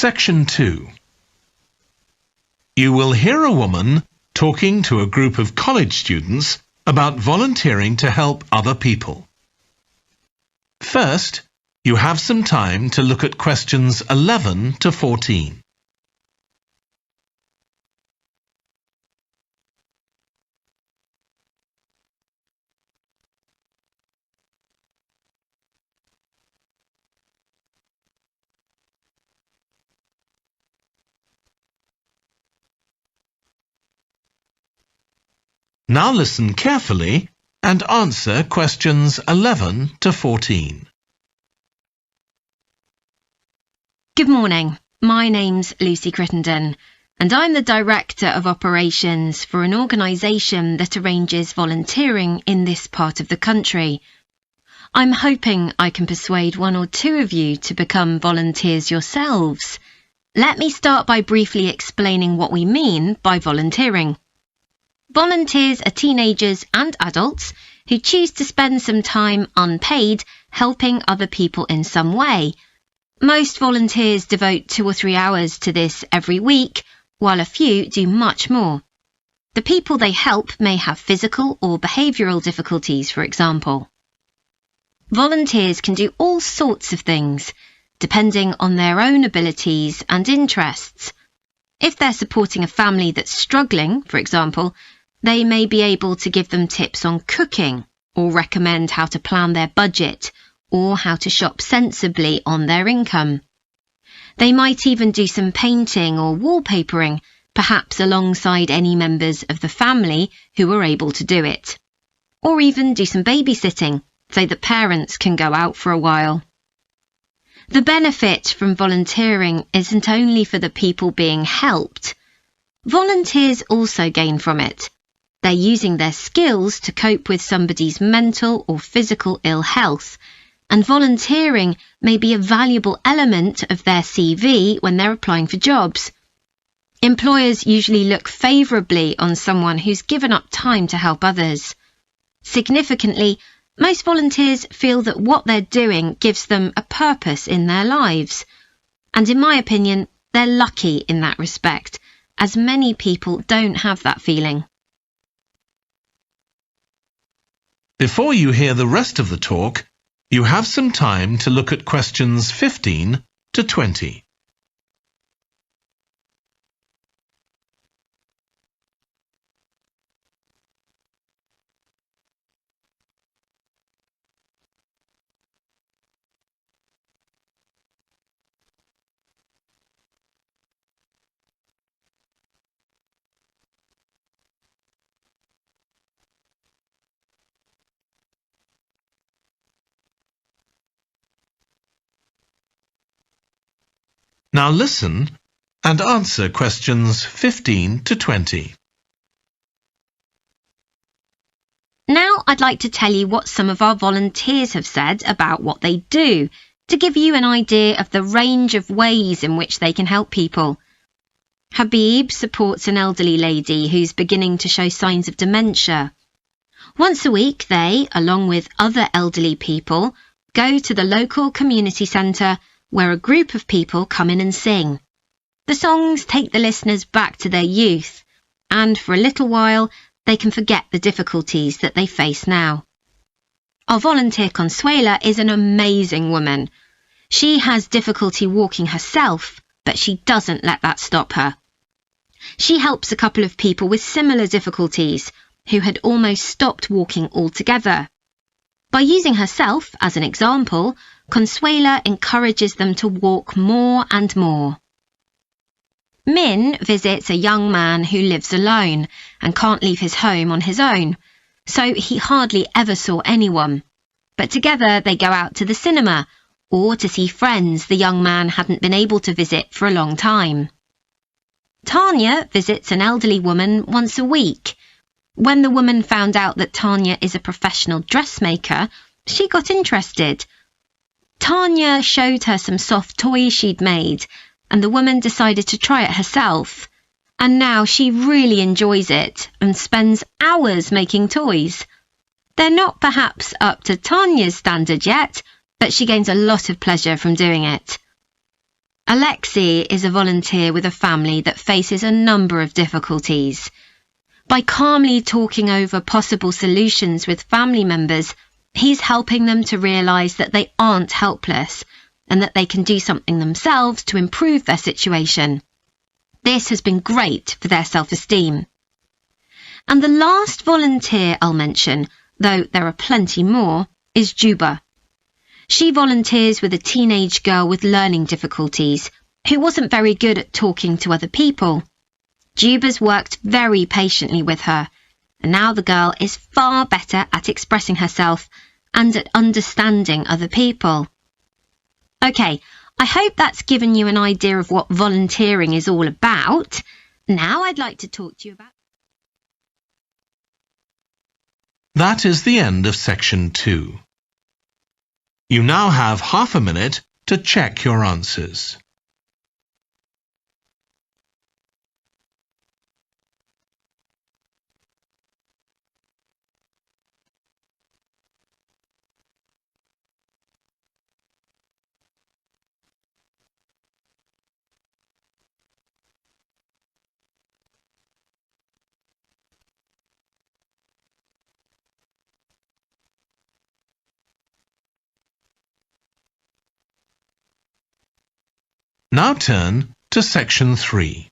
Section 2. You will hear a woman talking to a group of college students about volunteering to help other people. First, you have some time to look at questions 11 to 14. Now listen carefully and answer questions 11 to 14. Good morning. My name's Lucy Crittenden, and I'm the Director of Operations for an organisation that arranges volunteering in this part of the country. I'm hoping I can persuade one or two of you to become volunteers yourselves. Let me start by briefly explaining what we mean by volunteering. Volunteers are teenagers and adults who choose to spend some time unpaid helping other people in some way. Most volunteers devote 2 or 3 hours to this every week, while a few do much more. The people they help may have physical or behavioural difficulties, for example. Volunteers can do all sorts of things, depending on their own abilities and interests. If they're supporting a family that's struggling, for example, they may be able to give them tips on cooking, or recommend how to plan their budget, or how to shop sensibly on their income. They might even do some painting or wallpapering, perhaps alongside any members of the family who are able to do it. Or even do some babysitting, so that parents can go out for a while. The benefit from volunteering isn't only for the people being helped. Volunteers also gain from it. They're using their skills to cope with somebody's mental or physical ill health, and volunteering may be a valuable element of their CV when they're applying for jobs. Employers usually look favourably on someone who's given up time to help others. Significantly, most volunteers feel that what they're doing gives them a purpose in their lives. And in my opinion, they're lucky in that respect, as many people don't have that feeling. Before you hear the rest of the talk, you have some time to look at questions 15 to 20. Now listen and answer questions 15 to 20. Now I'd like to tell you what some of our volunteers have said about what they do, to give you an idea of the range of ways in which they can help people. Habib supports an elderly lady who's beginning to show signs of dementia. Once a week they, along with other elderly people, go to the local community centre where a group of people come in and sing. The songs take the listeners back to their youth, and for a little while they can forget the difficulties that they face now. Our volunteer Consuela is an amazing woman. She has difficulty walking herself, but she doesn't let that stop her. She helps a couple of people with similar difficulties who had almost stopped walking altogether. By using herself as an example, Consuela encourages them to walk more and more. Min visits a young man who lives alone and can't leave his home on his own, so he hardly ever saw anyone. But together they go out to the cinema or to see friends the young man hadn't been able to visit for a long time. Tanya visits an elderly woman once a week. When the woman found out that Tanya is a professional dressmaker, she got interested. Tanya showed her some soft toys she'd made, and the woman decided to try it herself. And now she really enjoys it and spends hours making toys. They're not perhaps up to Tanya's standard yet, but she gains a lot of pleasure from doing it. Alexi is a volunteer with a family that faces a number of difficulties. By calmly talking over possible solutions with family members, he's helping them to realise that they aren't helpless and that they can do something themselves to improve their situation. This has been great for their self-esteem. And the last volunteer I'll mention, though there are plenty more, is Juba. She volunteers with a teenage girl with learning difficulties who wasn't very good at talking to other people. Juba's worked very patiently with her, and now the girl is far better at expressing herself and at understanding other people. Okay, I hope that's given you an idea of what volunteering is all about. Now I'd like to talk to you about... That is the end of section 2. You now have half a minute to check your answers. Now turn to section 3.